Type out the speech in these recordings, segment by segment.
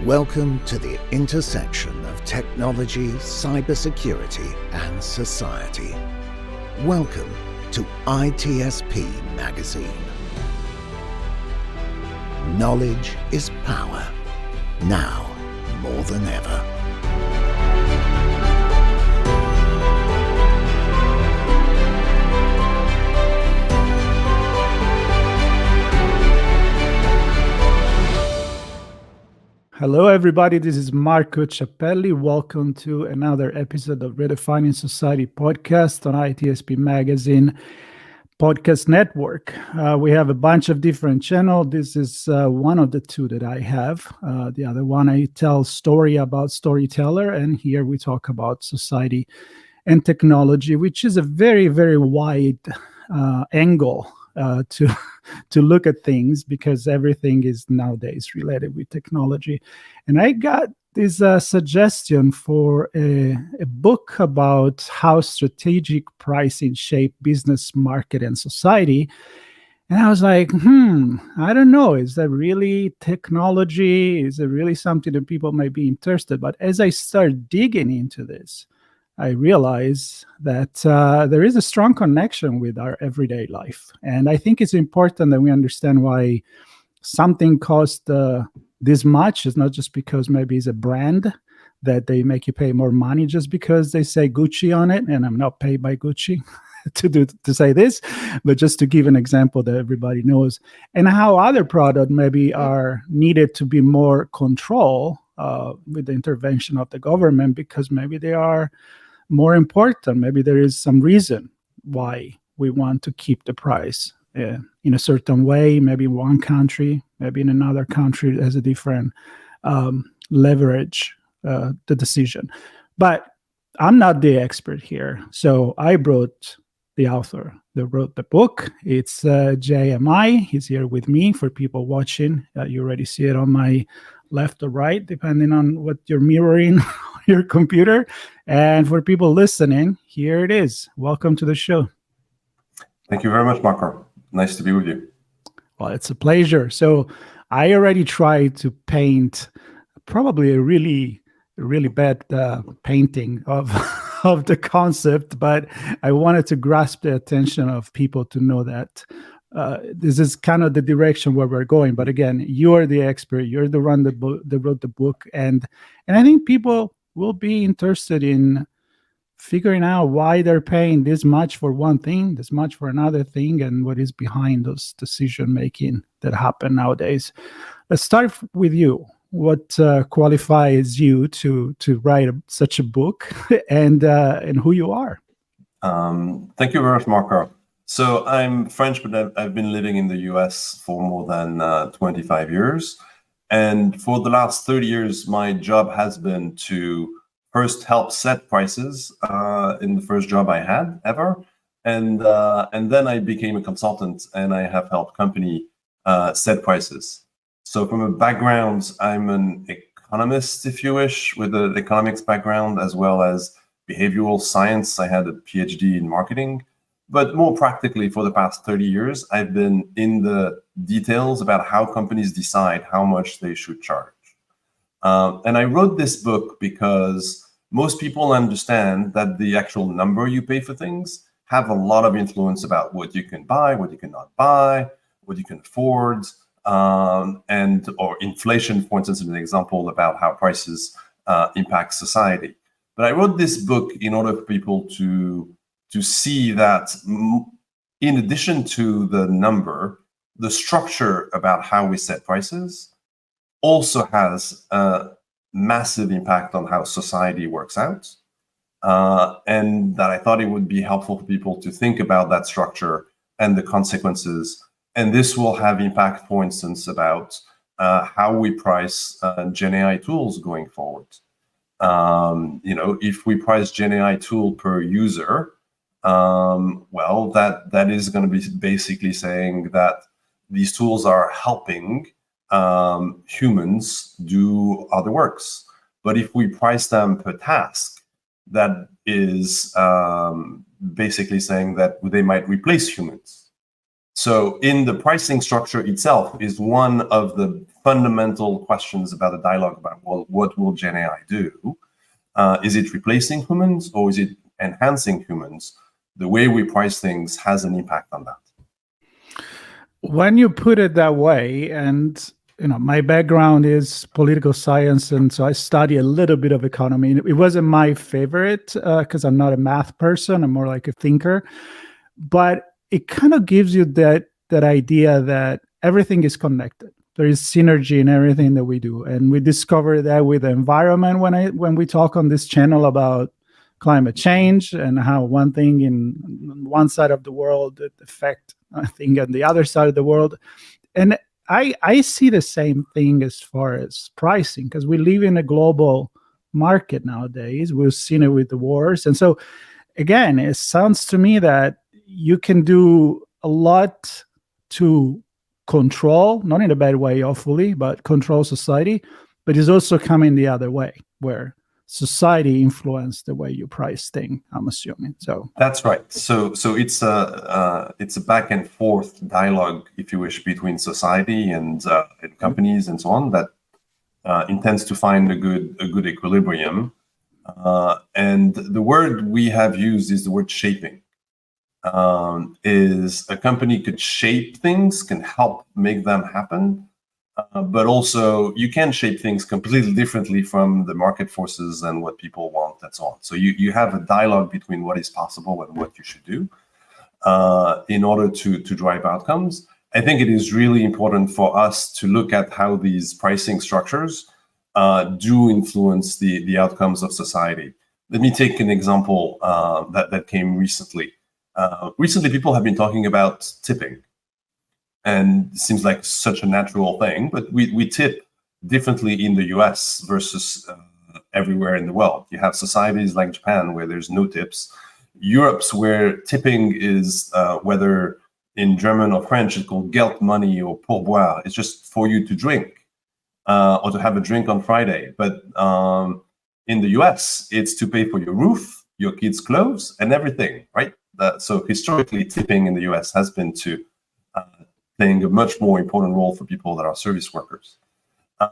Welcome to the intersection of technology, cybersecurity, and society. Welcome to ITSPmagazine. Knowledge is power, now more than ever. Hello, everybody. This is Marco Ciappelli. Welcome to another episode of Redefining Society Podcast on ITSPmagazine Podcast Network. We have a bunch of different channels. This is one of the two that I have. The other one, I tell story about storyteller, and here we talk about society and technology, which is a very, very wide angle to look at things, because everything is nowadays related with technology. And I got this suggestion for a book about how strategic pricing shape business, market, and society. And I was like, I don't know. Is that really technology? Is it really something that people might be interested? But as I start digging into this, I realize that there is a strong connection with our everyday life. And I think it's important that we understand why something costs this much. It's not just because maybe it's a brand that they make you pay more money just because they say Gucci on it. And I'm not paid by Gucci to say this, but just to give an example that everybody knows. And how other products maybe are needed to be more control with the intervention of the government, because maybe they are more important. Maybe there is some reason why we want to keep the price in a certain way. Maybe one country, maybe in another country has a different leverage the decision. But I'm not the expert here. So I brought the author that wrote the book. It's JMI. He's here with me. For people watching, you already see it on my left or right, depending on what you're mirroring your computer. And for people listening, here it is. Welcome to the show. Thank you very much, Marco. Nice to be with you. Well, it's a pleasure. So I already tried to paint probably a really bad painting of of the concept, but I wanted to grasp the attention of people to know that this is kind of the direction where we're going. But again, you're the expert. You're the one that wrote the book, and I think people will be interested in figuring out why they're paying this much for one thing, this much for another thing, and what is behind those decision-making that happen nowadays. Let's start with you. What qualifies you to write such a book, and who you are? Thank you very much, Marco. So I'm French, but I've been living in the US for more than 25 years. And for the last 30 years, my job has been to first help set prices in the first job I had ever. And then I became a consultant, and I have helped company set prices. So from a background, I'm an economist, if you wish, with an economics background, as well as behavioral science. I had a PhD in marketing. But more practically, for the past 30 years, I've been in the details about how companies decide how much they should charge. And I wrote this book because most people understand that the actual number you pay for things have a lot of influence about what you can buy, what you cannot buy, what you can afford, or inflation, for instance, is an example about how prices impact society. But I wrote this book in order for people to see that in addition to the number, the structure about how we set prices also has a massive impact on how society works out. And that I thought it would be helpful for people to think about that structure and the consequences. And this will have impact, for instance, about how we price Gen AI tools going forward. If we price Gen AI tool per user, well, that is going to be basically saying that these tools are helping humans do other works. But if we price them per task, that is basically saying that they might replace humans. So in the pricing structure itself is one of the fundamental questions about the dialogue about, well, what will Gen AI do? Is it replacing humans or is it enhancing humans? The way we price things has an impact on that. When you put it that way, and my background is political science, and so I study a little bit of economy. It wasn't my favorite because I'm not a math person. I'm more like a thinker. But it kind of gives you that idea that everything is connected. There is synergy in everything that we do, and we discover that with the environment when we talk on this channel about climate change and how one thing in one side of the world affect a thing on the other side of the world. And I see the same thing as far as pricing, because we live in a global market nowadays. We've seen it with the wars. And so, again, it sounds to me that you can do a lot to control, not in a bad way, hopefully, but control society. But it's also coming the other way, where society influenced the way you price things, I'm assuming. So that's right. So it's a back and forth dialogue, if you wish, between society and companies and so on that intends to find a good equilibrium. And the word we have used is the word shaping. Is a company could shape things, can help make them happen. But also you can shape things completely differently from the market forces and what people want and so on. So you have a dialogue between what is possible and what you should do in order to drive outcomes. I think it is really important for us to look at how these pricing structures do influence the outcomes of society. Let me take an example that came recently. Recently, people have been talking about tipping. And it seems like such a natural thing, but we tip differently in the US versus everywhere in the world. You have societies like Japan where there's no tips. Europe's where tipping is, whether in German or French, it's called Geld money or pourboire. It's just for you to drink or to have a drink on Friday. But in the US, it's to pay for your roof, your kids' clothes, and everything, right? So historically, tipping in the US has been to playing a much more important role for people that are service workers.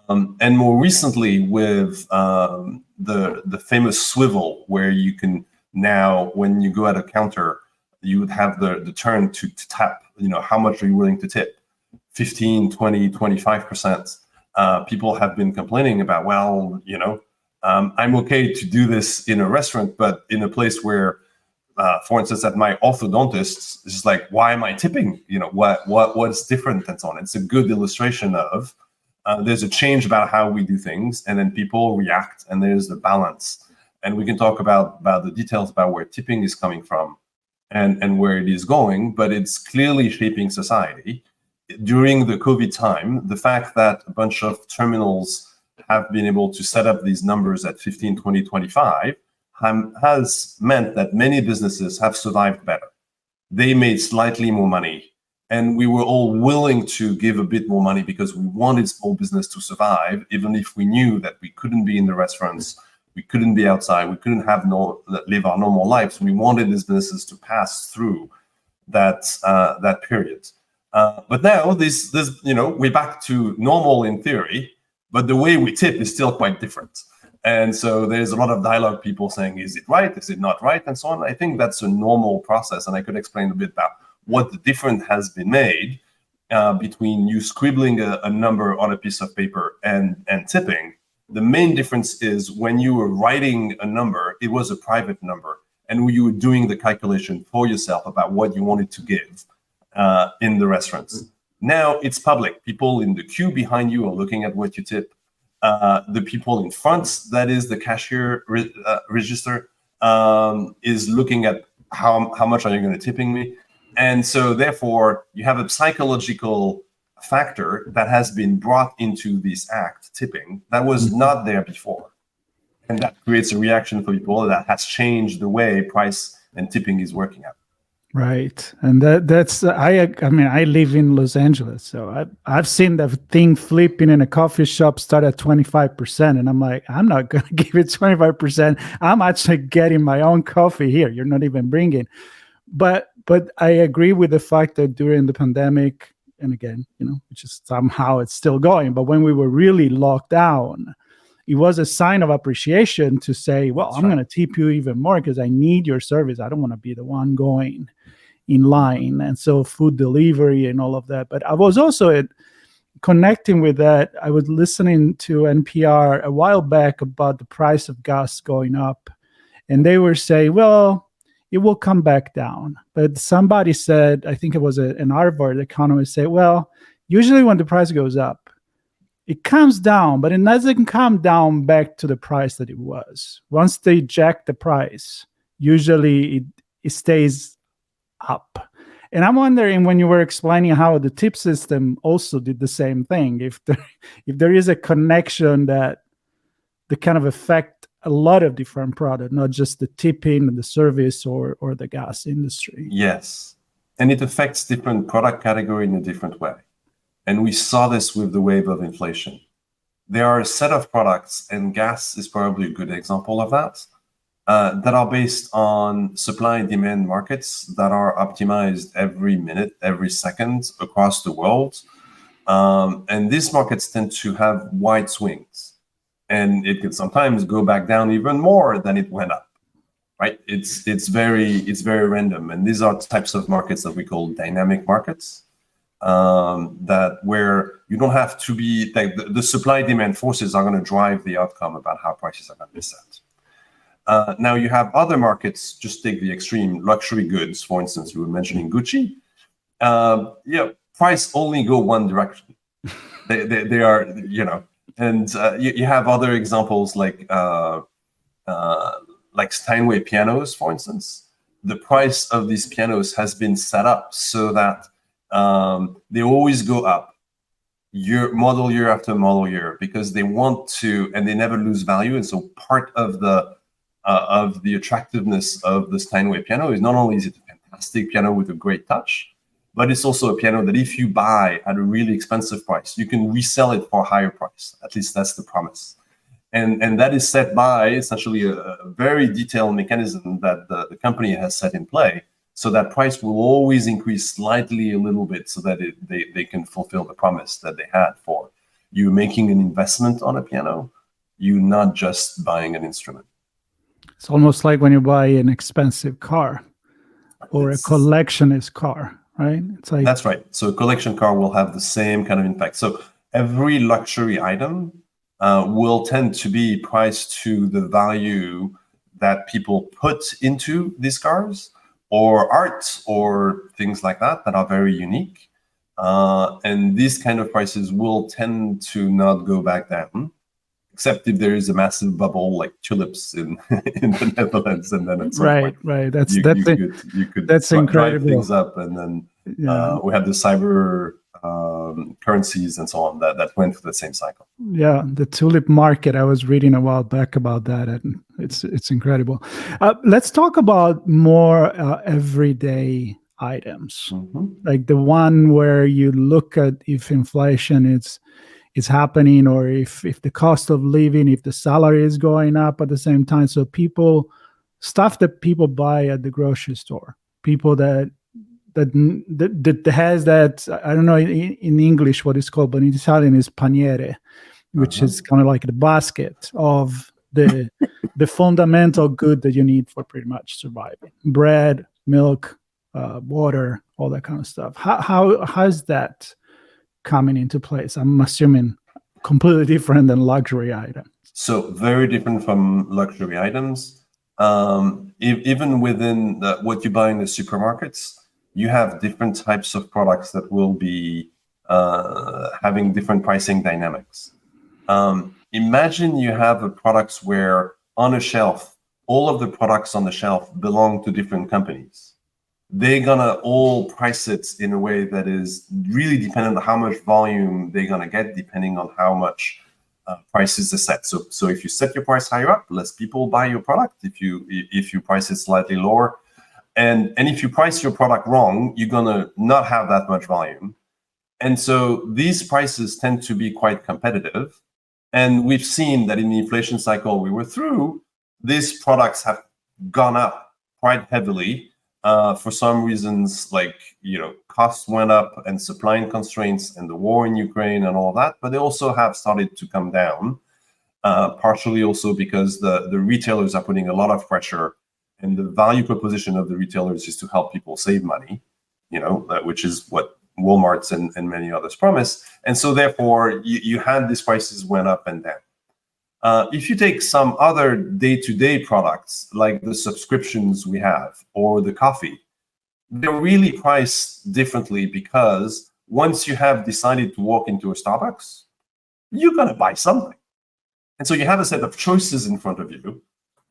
And more recently with the famous swivel, where you can now, when you go at a counter, you would have the turn to tap, how much are you willing to tip? 15, 20, 25%. People have been complaining about, I'm okay to do this in a restaurant, but in a place where for instance, at my orthodontist, it's just like, why am I tipping? What's different and so on. It's a good illustration of there's a change about how we do things, and then people react, and there's the balance. And we can talk about the details about where tipping is coming from and where it is going, but it's clearly shaping society. During the COVID time, the fact that a bunch of terminals have been able to set up these numbers at 15, 20, 25, has meant that many businesses have survived better. They made slightly more money, and we were all willing to give a bit more money because we wanted small business to survive, even if we knew that we couldn't be in the restaurants, we couldn't be outside, we couldn't live our normal lives. We wanted these businesses to pass through that period. But now we're back to normal in theory, but the way we tip is still quite different. And so there's a lot of dialogue, people saying, is it right? Is it not right? And so on. I think that's a normal process. And I could explain a bit about what the difference has been made between you scribbling a number on a piece of paper and tipping. The main difference is when you were writing a number, it was a private number. And you were doing the calculation for yourself about what you wanted to give in the restaurants. Now it's public. People in the queue behind you are looking at what you tip. The people in front, that is the cashier register, is looking at how much are you going to tipping me. And so therefore, you have a psychological factor that has been brought into this act, tipping, that was not there before. And that creates a reaction for people that has changed the way price and tipping is working out. Right. And that's, I live in Los Angeles, so I've seen the thing flipping in a coffee shop start at 25%. And I'm like, I'm not going to give it 25%. I'm actually getting my own coffee here. You're not even bringing. But I agree with the fact that during the pandemic, and again, which is somehow it's still going. But when we were really locked down, it was a sign of appreciation to say, well, I'm going to tip you even more because I need your service. I don't want to be the one going in line. And so food delivery and all of that. But I was also connecting with that. I was listening to NPR a while back about the price of gas going up. And they were saying, well, it will come back down. But somebody said, I think it was an Harvard economist, said, well, usually when the price goes up, it comes down, but it doesn't come down back to the price that it was. Once they jack the price, usually it stays up. And I'm wondering, when you were explaining how the tip system also did the same thing, if there is a connection that kind of affect a lot of different products, not just the tipping and the service or the gas industry. Yes. And it affects different product category in a different way. And we saw this with the wave of inflation. There are a set of products, and gas is probably a good example of that, that are based on supply and demand markets that are optimized every minute, every second across the world. And these markets tend to have wide swings. And it can sometimes go back down even more than it went up, right? It's very random. And these are types of markets that we call dynamic markets. That where you don't have to be like the supply demand forces are going to drive the outcome about how prices are going to be set. Now you have other markets. Just take the extreme luxury goods, for instance. You were mentioning Gucci. Price only go one direction. They are, and you have other examples like Steinway pianos, for instance. The price of these pianos has been set up so that they always go up model year after model year because they want to, and they never lose value. And so part of the attractiveness of the Steinway piano is not only is it a fantastic piano with a great touch, but it's also a piano that if you buy at a really expensive price, you can resell it for a higher price. At least that's the promise. And that is set by essentially a very detailed mechanism that the company has set in play. So that price will always increase slightly a little bit so that they can fulfill the promise that they had for you making an investment on a piano, you not just buying an instrument. It's almost like when you buy an expensive car or a collectionist car, right? It's like that's right. So a collection car will have the same kind of impact. So every luxury item will tend to be priced to the value that people put into these cars, or art, or things like that are very unique. And these kind of prices will tend to not go back down, except if there is a massive bubble like tulips in the Netherlands, and then at some point, right. You could that's incredible. Drive things up, and then we have the cyber currencies and so on that went through the same cycle. Yeah, the tulip market. I was reading a while back about that, and it's incredible. Let's talk about more everyday items, like the one where you look at if inflation is happening, or if the cost of living, if the salary is going up at the same time. So stuff that people buy at the grocery store, people that has that, I don't know in English what it's called, but in Italian is paniere, which is kind of like the basket of the fundamental good that you need for pretty much surviving: bread, milk, water, all that kind of stuff. How's that coming into place? I'm assuming completely different than luxury items. So very different from luxury items. Even within what you buy in the supermarkets, you have different types of products that will be having different pricing dynamics. Imagine you have products where on a shelf, all of the products on the shelf belong to different companies. They're gonna all price it in a way that is really dependent on how much volume they're gonna get, depending on how much prices are set. So if you set your price higher up, less people buy your product. If you price it slightly lower, and if you price your product wrong, you're gonna not have that much volume. And so these prices tend to be quite competitive. And we've seen that in the inflation cycle we were through, these products have gone up quite heavily for some reasons, like, costs went up and supply constraints and the war in Ukraine and all that, but they also have started to come down, partially also because the retailers are putting a lot of pressure, and the value proposition of the retailers is to help people save money, which is what Walmart's and many others promise. And so therefore, you had these prices went up and down. If you take some other day-to-day products, like the subscriptions we have or the coffee, they're really priced differently because once you have decided to walk into a Starbucks, you're going to buy something. And so you have a set of choices in front of you.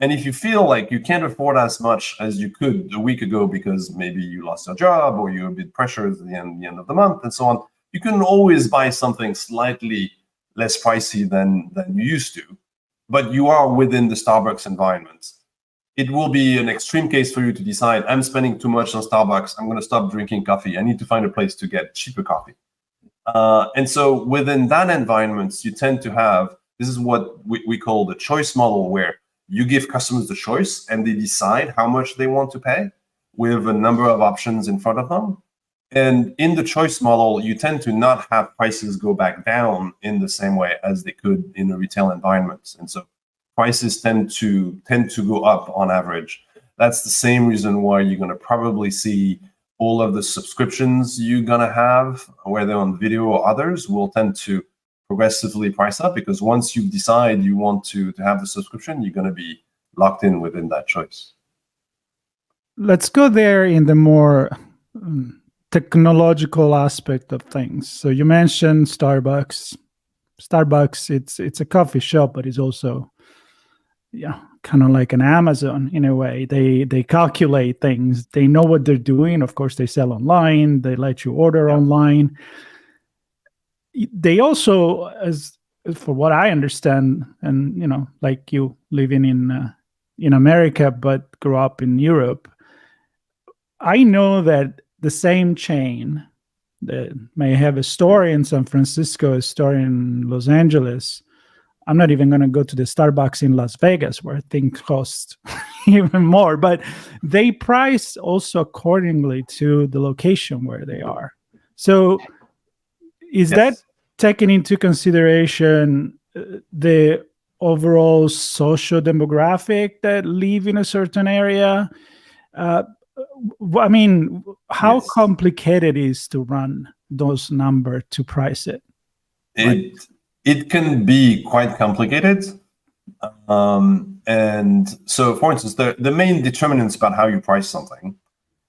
And if you feel like you can't afford as much as you could a week ago because maybe you lost your job or you're a bit pressured at the end of the month and so on, you can always buy something slightly less pricey than you used to. But you are within the Starbucks environment. It will be an extreme case for you to decide, I'm spending too much on Starbucks, I'm going to stop drinking coffee. I need to find a place to get cheaper coffee. And so within that environment, you tend to have, this is what we call the choice model, where you give customers the choice and they decide how much they want to pay with a number of options in front of them. And in the choice model, you tend to not have prices go back down in the same way as they could in a retail environment. And so prices tend to go up on average. That's the same reason why you're going to probably see all of the subscriptions you're going to have, whether on video or others, will tend to progressively price up, because once you decide you want to have the subscription, you're going to be locked in within that choice. Let's go there in the more technological aspect of things. So you mentioned Starbucks. It's a coffee shop, but it's also kind of like an Amazon in a way. They calculate things. They know what they're doing. Of course, they sell online. They let you order online. They also, as for what I understand, and like you living in America but grew up in Europe, I know that the same chain that may have a store in San Francisco, a store in Los Angeles. I'm not even going to go to the Starbucks in Las Vegas, where things cost even more, but they price also accordingly to the location where they are. So is that taking into consideration the overall social demographic that live in a certain area? I mean, how complicated it is to run those numbers to price it? It can be quite complicated. And so, for instance, the main determinants about how you price something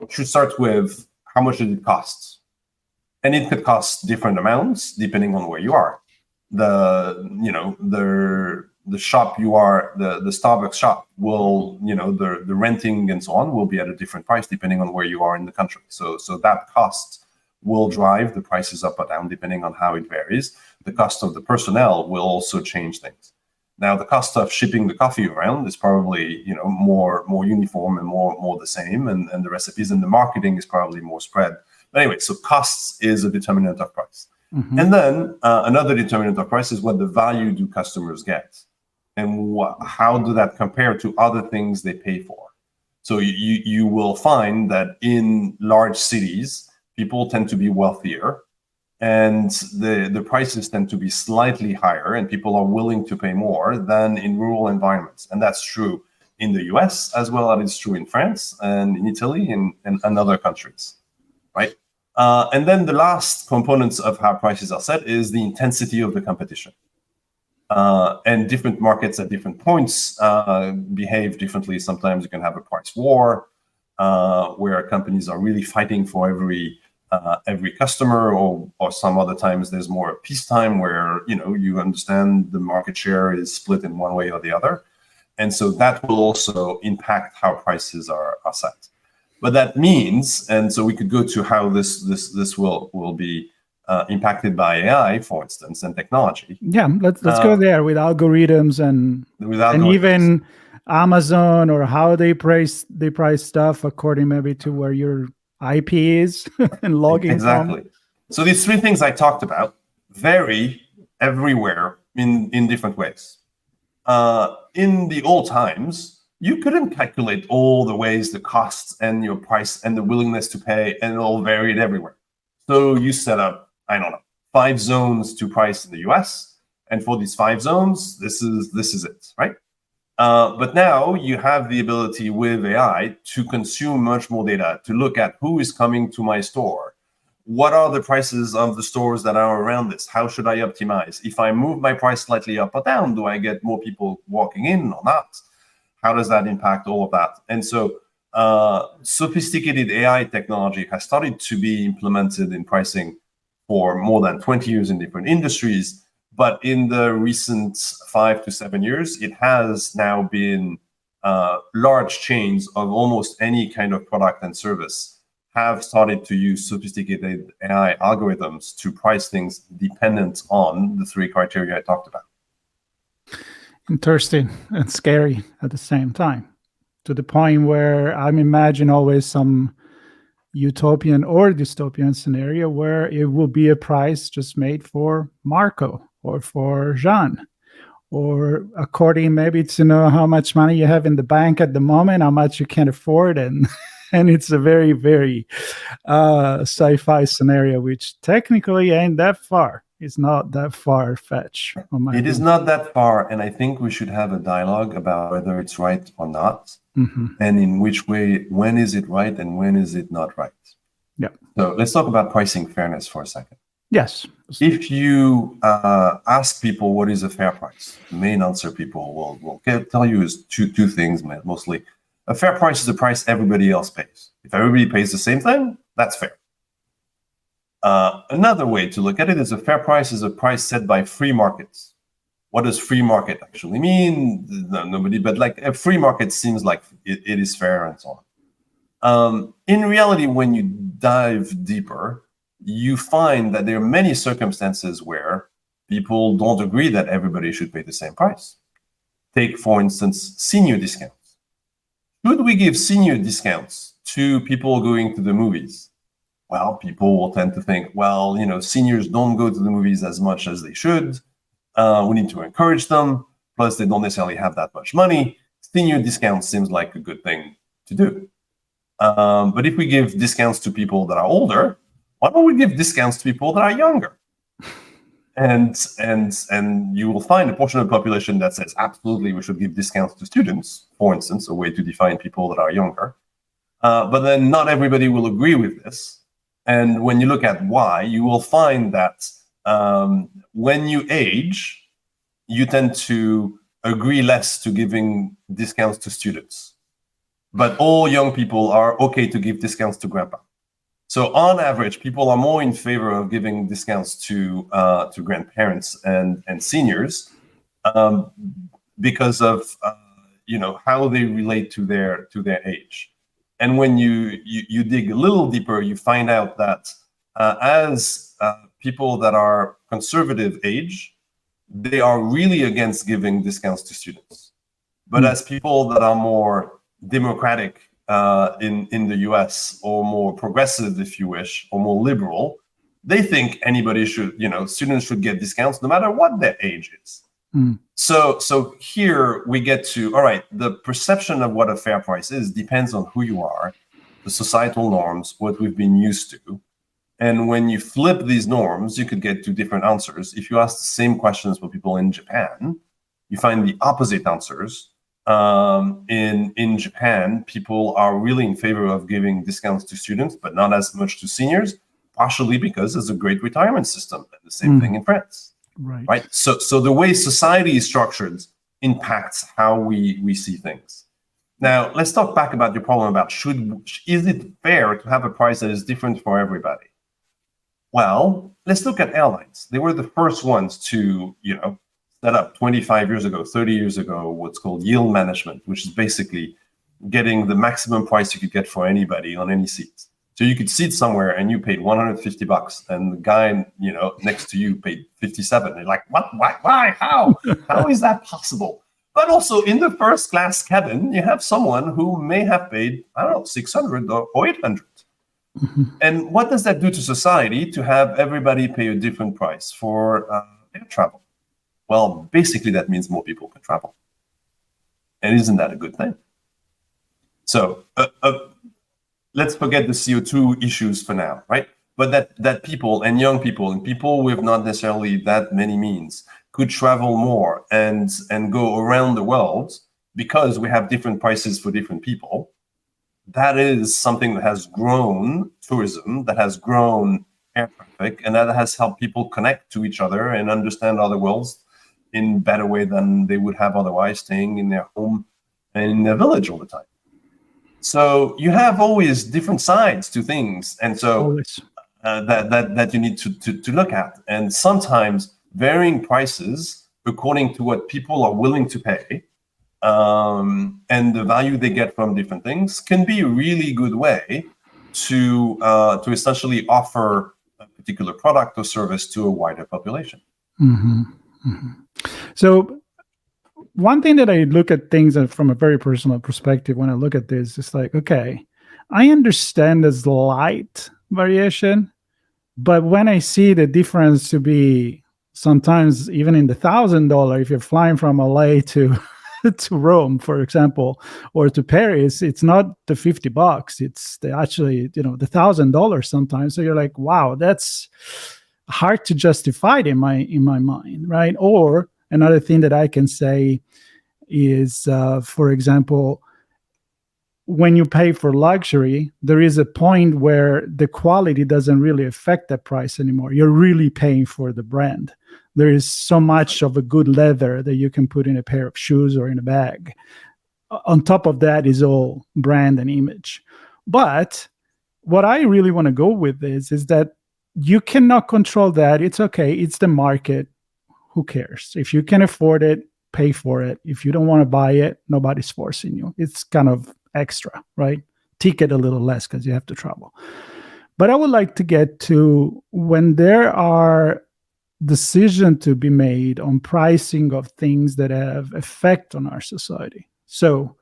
should start with how much did it cost? And it could cost different amounts depending on where you are. The shop you are, the Starbucks shop will, the renting and so on will be at a different price depending on where you are in the country. So that cost will drive the prices up or down depending on how it varies. The cost of the personnel will also change things. Now, the cost of shipping the coffee around is probably, more uniform and more the same, and the recipes and the marketing is probably more spread. But anyway, so costs is a determinant of price. Mm-hmm. And then another determinant of price is what the value do customers get, and how do that compare to other things they pay for. So you will find that in large cities, people tend to be wealthier, and the prices tend to be slightly higher, and people are willing to pay more than in rural environments. And that's true in the US as well as it's true in France and in Italy and other countries, right? And then the last components of how prices are set is the intensity of the competition. And different markets at different points behave differently. Sometimes you can have a price war where companies are really fighting for every customer, or some other times there's more peacetime where you understand the market share is split in one way or the other. And so that will also impact how prices are set. But that means, and so we could go to how this will be impacted by AI, for instance, and technology. Yeah, let's go there with algorithms and even Amazon, or how they price stuff according maybe to where your IP is and logging exactly. From. So these three things I talked about vary everywhere in different ways. In the old times, you couldn't calculate all the ways the costs and your price and the willingness to pay, and it all varied everywhere. So you set up, I don't know, 5 zones to price in the US. And for these 5 zones, this is it, right? But now you have the ability with AI to consume much more data, to look at who is coming to my store. What are the prices of the stores that are around this? How should I optimize? If I move my price slightly up or down, do I get more people walking in or not? How does that impact all of that? And so sophisticated AI technology has started to be implemented in pricing for more than 20 years in different industries. But in the recent 5 to 7 years, it has now been large chains of almost any kind of product and service have started to use sophisticated AI algorithms to price things dependent on the 3 criteria I talked about. Interesting and scary at the same time, to the point where I'm imagining always some utopian or dystopian scenario where it will be a price just made for Marco or for Jean, or according maybe to know how much money you have in the bank at the moment, how much you can afford, and it's a very, very sci-fi scenario, which technically ain't that far. It's not that far-fetched. It is not that far, and I think we should have a dialogue about whether it's right or not, and in which way, when is it right and when is it not right. Yeah. So let's talk about pricing fairness for a second. Yes. If you ask people what is a fair price, the main answer people will tell you is two things mostly. A fair price is a price everybody else pays. If everybody pays the same thing, that's fair. Another way to look at it is a fair price is a price set by free markets. What does free market actually mean? Nobody, but like a free market seems like it is fair and so on. In reality, when you dive deeper, you find that there are many circumstances where people don't agree that everybody should pay the same price. Take, for instance, senior discounts. Should we give senior discounts to people going to the movies? Well, people will tend to think, well, seniors don't go to the movies as much as they should. We need to encourage them. Plus, they don't necessarily have that much money. Senior discounts seems like a good thing to do. But if we give discounts to people that are older, why don't we give discounts to people that are younger? And you will find a portion of the population that says, absolutely, we should give discounts to students, for instance, a way to define people that are younger. But then not everybody will agree with this. And when you look at why, you will find that when you age, you tend to agree less to giving discounts to students. But all young people are okay to give discounts to grandpa. So on average, people are more in favor of giving discounts to grandparents and seniors because of how they relate to their age. And when you dig a little deeper, you find out that as people that are conservative age, they are really against giving discounts to students. But as people that are more democratic in the US, or more progressive, if you wish, or more liberal, they think anybody should, students should get discounts no matter what their age is. So here we get to, all right, the perception of what a fair price is depends on who you are, the societal norms, what we've been used to. And when you flip these norms, you could get to different answers. If you ask the same questions for people in Japan, you find the opposite answers. In Japan, people are really in favor of giving discounts to students, but not as much to seniors, partially because there's a great retirement system. And the same thing in France. Right. So the way society is structured impacts how we see things. Now, let's talk back about your problem about is it fair to have a price that is different for everybody? Well, let's look at airlines. They were the first ones to, set up 25 years ago, 30 years ago, what's called yield management, which is basically getting the maximum price you could get for anybody on any seat. So you could sit somewhere and you paid $150, and the guy, next to you paid 57. You're like, what? Why? How? How is that possible? But also in the first class cabin, you have someone who may have paid, I don't know, 600 or 800. And what does that do to society to have everybody pay a different price for air travel? Well, basically that means more people can travel. And isn't that a good thing? So let's forget the CO2 issues for now, right? But that people and young people and people with not necessarily that many means could travel more and go around the world because we have different prices for different people. That is something that has grown tourism, that has grown air traffic, and that has helped people connect to each other and understand other worlds in a better way than they would have otherwise staying in their home and in their village all the time. So you have always different sides to things, and so that you need to look at. And sometimes varying prices according to what people are willing to pay and the value they get from different things can be a really good way to essentially offer a particular product or service to a wider population. Mm-hmm. Mm-hmm. So one thing that I look at things from a very personal perspective when I look at this is like, okay, I understand there's light variation, but when I see the difference to be sometimes even in the $1,000, if you're flying from LA to Rome, for example, or to Paris, it's not the $50. It's the $1,000 sometimes. So you're like, wow, that's hard to justify it in my mind, right? Or another thing that I can say is, for example, when you pay for luxury, there is a point where the quality doesn't really affect the price anymore. You're really paying for the brand. There is so much of a good leather that you can put in a pair of shoes or in a bag. On top of that is all brand and image. But what I really want to go with this is that you cannot control that. It's okay. It's the market. Who cares? If you can afford it, pay for it. If you don't want to buy it, nobody's forcing you. It's kind of extra, right? Ticket a little less because you have to travel. But I would like to get to when there are decisions to be made on pricing of things that have effect on our society. So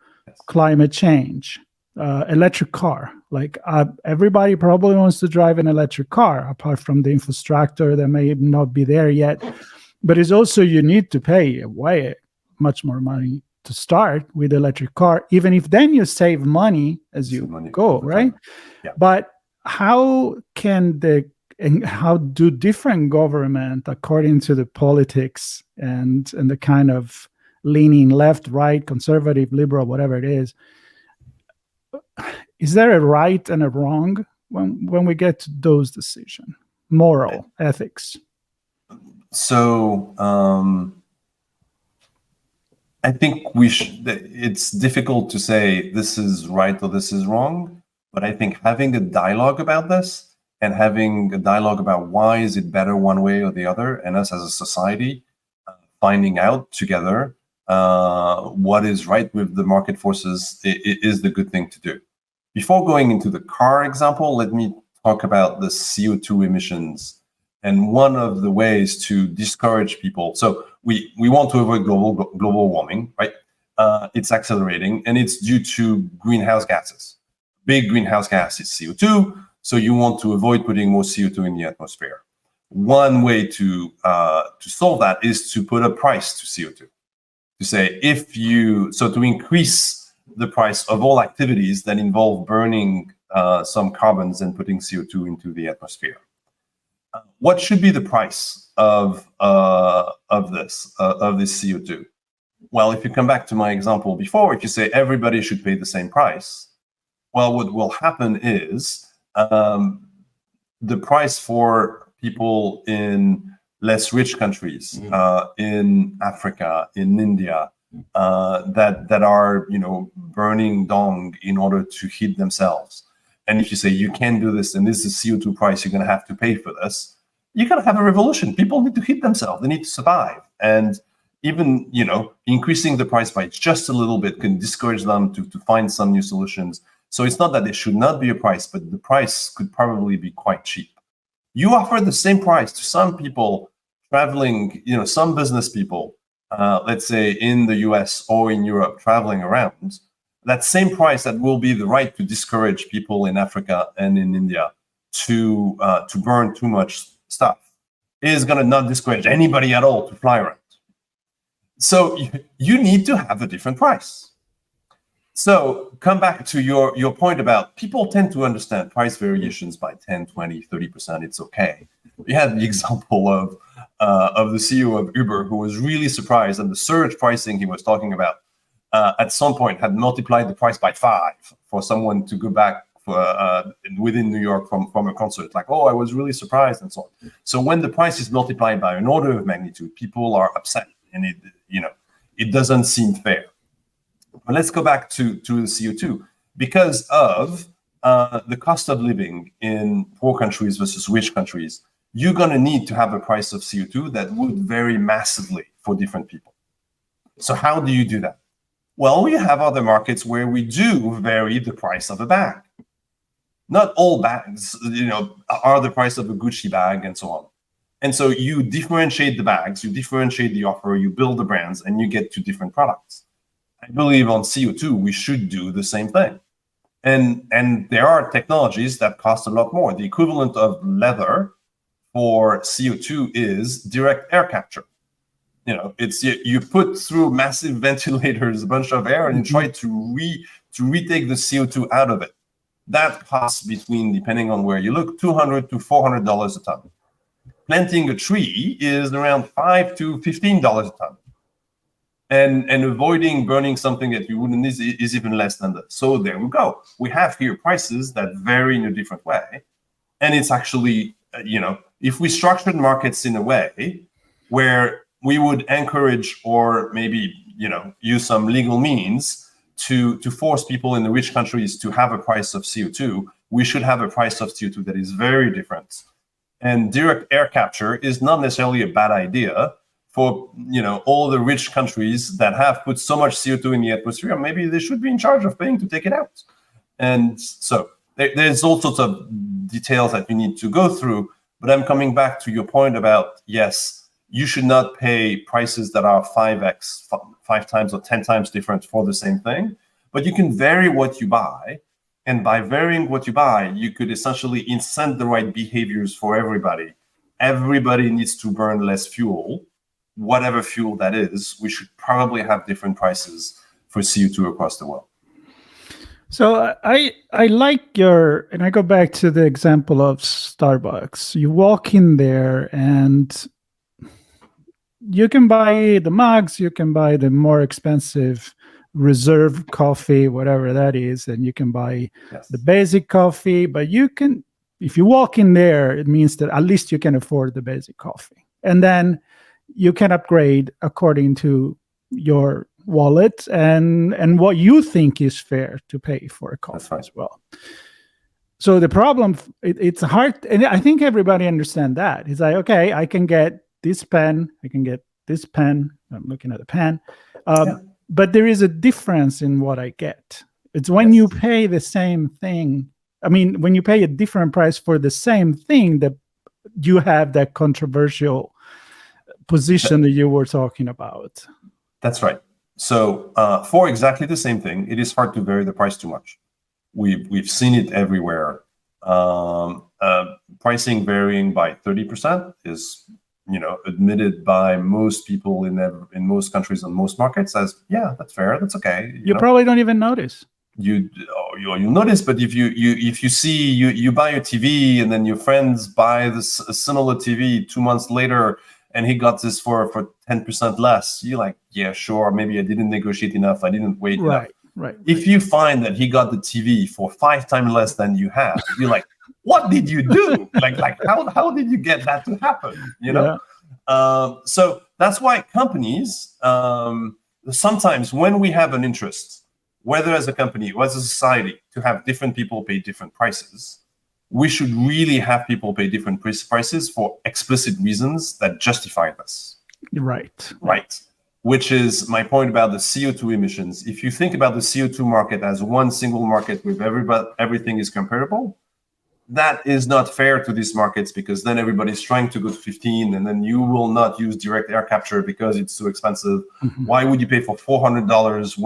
climate change, electric car. Like everybody probably wants to drive an electric car, apart from the infrastructure that may not be there yet. But it's also you need to pay way much more money to start with electric car, even if then you save money as you go, right? Yeah. But how do different government, according to the politics and the kind of leaning left, right, conservative, liberal, whatever it is there a right and a wrong when we get to those decisions? Moral, ethics. So I think it's difficult to say this is right or this is wrong, but I think having a dialogue about this and having a dialogue about why is it better one way or the other, and us as a society finding out together what is right with the market forces is the good thing to do. Before going into the car example, let me talk about the CO2 emissions. And one of the ways to discourage people, so we want to avoid global warming, right? It's accelerating, and it's due to greenhouse gases. Big greenhouse gas is CO2, so you want to avoid putting more CO2 in the atmosphere. One way to solve that is to put a price to CO2. To say to increase the price of all activities that involve burning some carbons and putting CO2 into the atmosphere. What should be the price of this CO2? Well, if you come back to my example before, if you say everybody should pay the same price, well, what will happen is the price for people in less rich countries, in Africa, in India, that are burning dong in order to heat themselves. And if you say you can't do this, and this is CO2 price, you're going to have to pay for this, you're going to have a revolution. People need to heat themselves. They need to survive. And even, increasing the price by just a little bit can discourage them to find some new solutions. So it's not that there should not be a price, but the price could probably be quite cheap. You offer the same price to some people traveling, some business people, let's say in the US or in Europe traveling around, that same price that will be the right to discourage people in Africa and in India to burn too much stuff is going to not discourage anybody at all to fly around. So you need to have a different price. So come back to your point about people tend to understand price variations by 10, 20, 30%. It's okay. We had the example of the CEO of Uber who was really surprised, and the surge pricing he was talking about at some point had multiplied the price by 5 for someone to go back within New York from a concert. Like, oh, I was really surprised, and so on. So when the price is multiplied by an order of magnitude, people are upset, and it doesn't seem fair. But let's go back to the CO2. Because of the cost of living in poor countries versus rich countries, you're going to need to have a price of CO2 that would vary massively for different people. So how do you do that? Well, we have other markets where we do vary the price of a bag. Not all bags, are the price of a Gucci bag and so on. And so you differentiate the bags, you differentiate the offer, you build the brands, and you get to different products. I believe on CO2, we should do the same thing. And there are technologies that cost a lot more. The equivalent of leather for CO2 is direct air capture. It's you put through massive ventilators a bunch of air and you try to retake the CO2 out of it. That costs between, depending on where you look, $200 to $400 a ton. Planting a tree is around $5 to $15 a ton. And avoiding burning something that you wouldn't need is even less than that. So there we go. We have here prices that vary in a different way. And it's actually, if we structured markets in a way where we would encourage or maybe, use some legal means to force people in the rich countries to have a price of CO2, we should have a price of CO2 that is very different. And direct air capture is not necessarily a bad idea for all the rich countries that have put so much CO2 in the atmosphere. Maybe they should be in charge of paying to take it out. And so there's all sorts of details that you need to go through. But I'm coming back to your point about, yes, you should not pay prices that are 5x, 5 times or 10 times different for the same thing. But you can vary what you buy. And by varying what you buy, you could essentially incent the right behaviors for everybody. Everybody needs to burn less fuel. Whatever fuel that is, we should probably have different prices for CO2 across the world. So I like and I go back to the example of Starbucks. You walk in there and you can buy the mugs, you can buy the more expensive reserve coffee, whatever that is, and you can buy the basic coffee, but if you walk in there, it means that at least you can afford the basic coffee. And then you can upgrade according to your wallet and what you think is fair to pay for a coffee as well. So the problem, it's hard, and I think everybody understands that. It's like, okay, I can get this pen, I'm looking at the pen, but there is a difference in what I get. It's when you pay the same thing, when you pay a different price for the same thing, that you have that controversial position that you were talking about. That's right. So for exactly the same thing, it is hard to vary the price too much. We've seen it everywhere. Pricing varying by 30% is admitted by most people in most countries and most markets as, that's fair, that's okay. You probably don't even notice. You notice, but if you see you buy a TV and then your friends buy a similar TV 2 months later and he got this for 10% less, you're like, yeah, sure, maybe I didn't negotiate enough, I didn't wait enough. Right. If you find that he got the TV for 5 times less than you have, you're like, what did you do? like how did you get that to happen? So that's why companies sometimes, when we have an interest, whether as a company or as a society, to have different people pay different prices, we should really have people pay different prices for explicit reasons that justify this. Right. Which is my point about the CO2 emissions. If you think about the CO2 market as one single market with everything is comparable, that is not fair to these markets, because then everybody's trying to go to 15 and then you will not use direct air capture because it's too expensive. Mm-hmm. Why would you pay for $400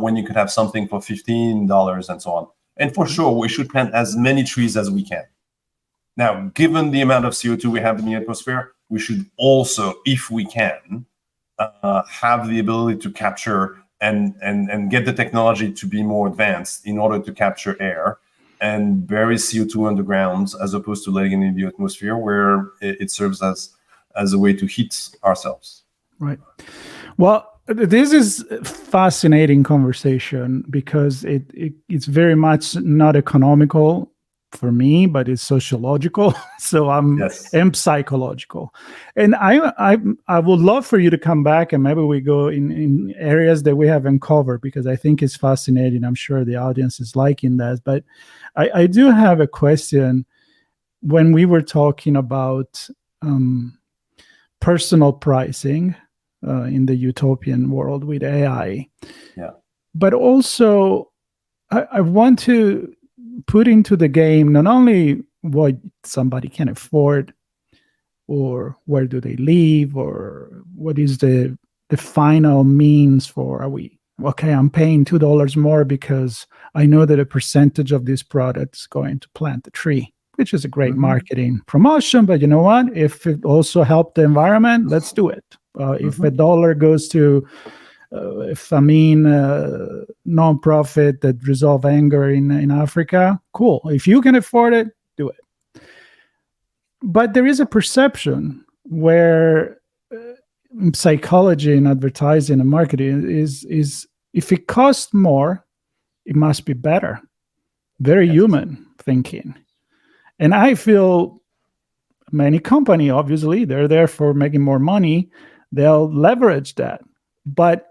when you could have something for $15 and so on? And for sure, we should plant as many trees as we can. Now, given the amount of CO2 we have in the atmosphere, we should also, if we can, have the ability to capture and get the technology to be more advanced in order to capture air and bury CO2 underground, as opposed to letting it in the atmosphere, where it serves as a way to heat ourselves. Right. Well, this is a fascinating conversation because it's very much not economical for me, but it's sociological. So I'm psychological, and I would love for you to come back and maybe we go in areas that we haven't covered, because I think it's fascinating. I'm sure the audience is liking that. But I do have a question. When we were talking about personal pricing in the utopian world with AI, but also I want to put into the game not only what somebody can afford, or where do they live, or what is the final means for, I'm paying $2 more because I know that a percentage of this product is going to plant a tree, which is a great marketing promotion. But you know what? If it also helped the environment, let's do it. If $1 goes to nonprofit that resolve anger in Africa, cool. If you can afford it, do it. But there is a perception where psychology and advertising and marketing is if it costs more, it must be better. Very human thinking. And I feel many company, obviously, they're there for making more money. They'll leverage that. But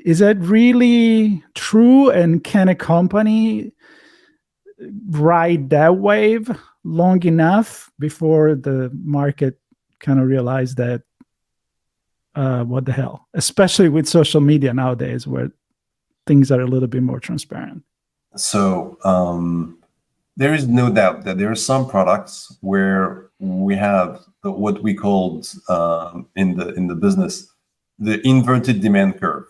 is that really true? And can a company ride that wave long enough before the market kind of realize that, what the hell? Especially with social media nowadays, where things are a little bit more transparent. So there is no doubt that there are some products where we have what we called in the business the inverted demand curve,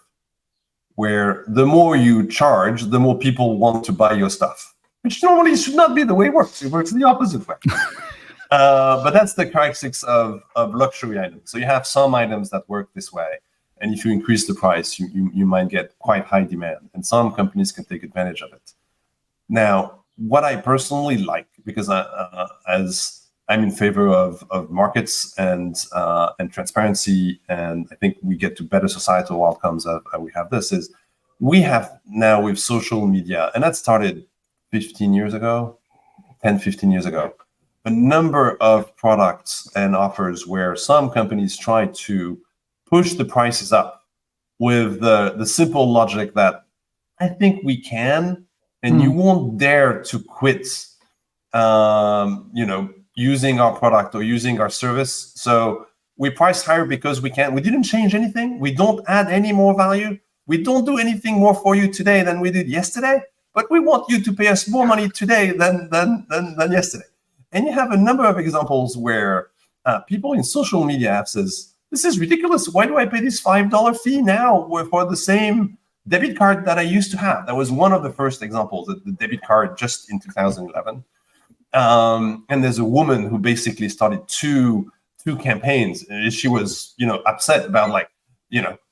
where the more you charge, the more people want to buy your stuff, which normally should not be the way it works. It works the opposite way. But that's the characteristics of luxury items. So you have some items that work this way, and if you increase the price, you might get quite high demand, and some companies can take advantage of it. Now, what I personally like, because as I'm in favor of markets and transparency, and I think we get to better societal outcomes as we have this, is we have now with social media, and that started 10, 15 years ago, a number of products and offers where some companies try to push the prices up with the simple logic that I think we can, and you won't dare to quit, using our product or using our service. So we price higher because we can. We didn't change anything. We don't add any more value. We don't do anything more for you today than we did yesterday, but we want you to pay us more money today than yesterday. And you have a number of examples where people in social media apps says, this is ridiculous. Why do I pay this $5 fee now for the same debit card that I used to have? That was one of the first examples, the debit card just in 2011. And there's a woman who basically started two campaigns. She was, upset about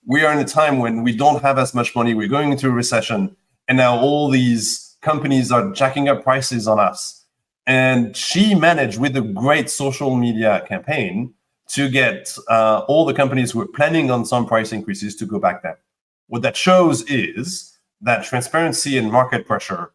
we are in a time when we don't have as much money. We're going into a recession, and now all these companies are jacking up prices on us. And she managed with a great social media campaign to get all the companies who were planning on some price increases to go back down. What that shows is that transparency and market pressure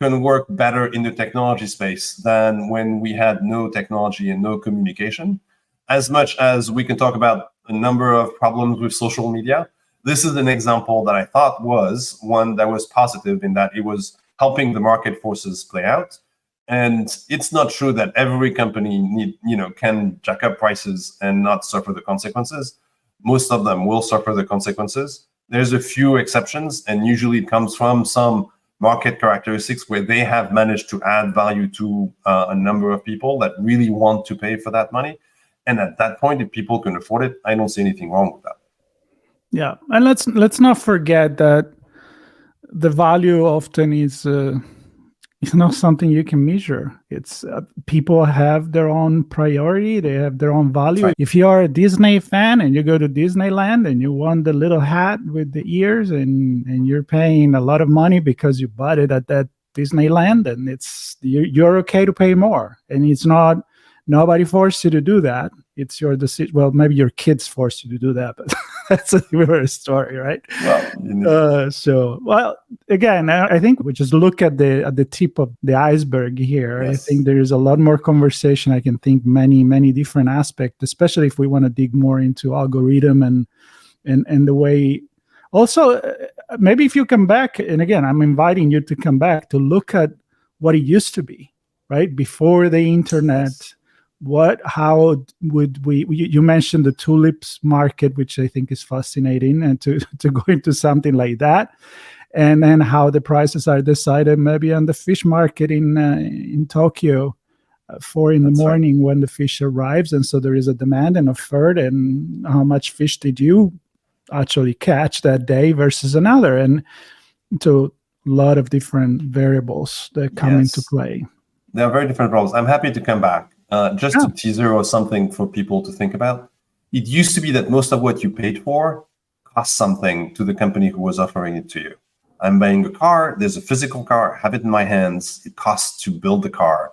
can work better in the technology space than when we had no technology and no communication. As much as we can talk about a number of problems with social media, this is an example that I thought was one that was positive in that it was helping the market forces play out. And it's not true that every company can jack up prices and not suffer the consequences. Most of them will suffer the consequences. There's a few exceptions, and usually it comes from some market characteristics where they have managed to add value to a number of people that really want to pay for that money. And at that point, if people can afford it, I don't see anything wrong with that. Yeah, and let's not forget that the value often is it's not something you can measure. It's people have their own priority. They have their own value. Right. If you are a Disney fan and you go to Disneyland and you want the little hat with the ears and you're paying a lot of money because you bought it at that Disneyland, and you're okay to pay more. And it's not, nobody forced you to do that. It's your decision. Well, maybe your kids forced you to do that, but that's a different story, right? Well, Again, I think we just look at the tip of the iceberg here. Yes. I think there is a lot more conversation. I can think many different aspects, especially if we want to dig more into algorithm and the way. Also, maybe if you come back, and again, I'm inviting you to come back to look at what it used to be, right? Before the internet. Yes. How would you mentioned the tulips market, which I think is fascinating, and to go into something like that, and then how the prices are decided maybe on the fish market in Tokyo, 4 in the morning, right, when the fish arrives, and so there is a demand and offer, and how much fish did you actually catch that day versus another, and to a lot of different variables that come into play. There are very different roles. I'm happy to come back. Just to teaser or something for people to think about. It used to be that most of what you paid for cost something to the company who was offering it to you. I'm buying a car, there's a physical car, I have it in my hands, it costs to build the car.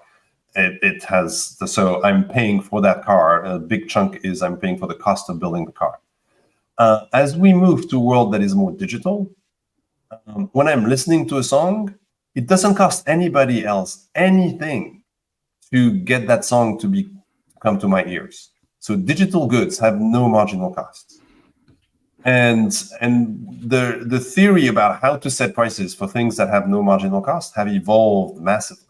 So I'm paying for that car. A big chunk is I'm paying for the cost of building the car. As we move to a world that is more digital, when I'm listening to a song, it doesn't cost anybody else anything to get that song to come to my ears. So digital goods have no marginal costs. And the theory about how to set prices for things that have no marginal cost have evolved massively.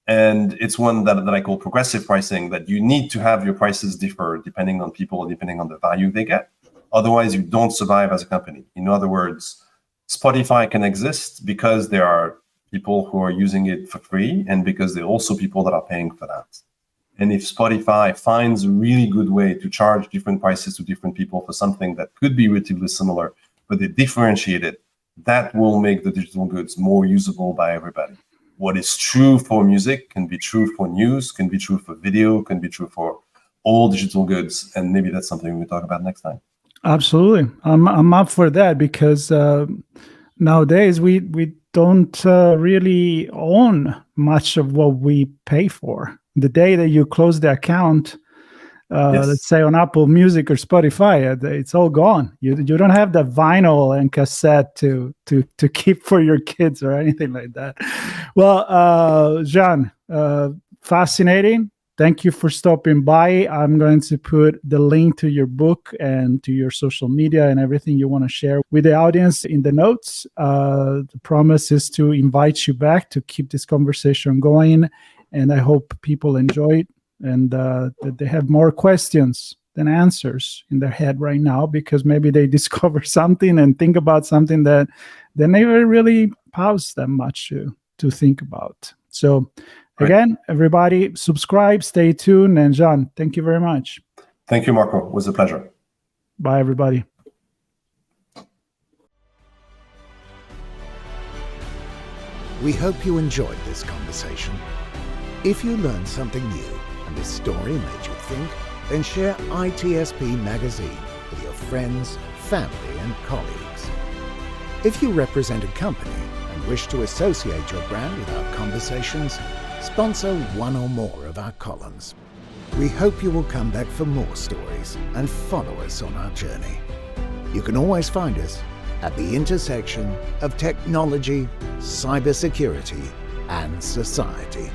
And it's one that I call progressive pricing, that you need to have your prices differ depending on people, depending on the value they get. Otherwise, you don't survive as a company. In other words, Spotify can exist because there are people who are using it for free, and because there are also people that are paying for that. And if Spotify finds a really good way to charge different prices to different people for something that could be relatively similar, but they differentiate it, that will make the digital goods more usable by everybody. What is true for music can be true for news, can be true for video, can be true for all digital goods. And maybe that's something we'll talk about next time. Absolutely. I'm up for that, because nowadays we don't really own much of what we pay for. The day that you close the account, let's say on Apple Music or Spotify, it's all gone. You don't have the vinyl and cassette to keep for your kids or anything like that. Well, Jean, fascinating. Thank you for stopping by. I'm going to put the link to your book and to your social media and everything you want to share with the audience in the notes. The promise is to invite you back to keep this conversation going. And I hope people enjoy it, and that they have more questions than answers in their head right now, because maybe they discover something and think about something that they never really paused that much to think about. So again, everybody, subscribe, stay tuned. And Jean, thank you very much. Thank you, Marco. It was a pleasure. Bye, everybody. We hope you enjoyed this conversation. If you learned something new and this story made you think, then share ITSP Magazine with your friends, family, and colleagues. If you represent a company and wish to associate your brand with our conversations, sponsor one or more of our columns. We hope you will come back for more stories and follow us on our journey. You can always find us at the intersection of technology, cybersecurity, and society.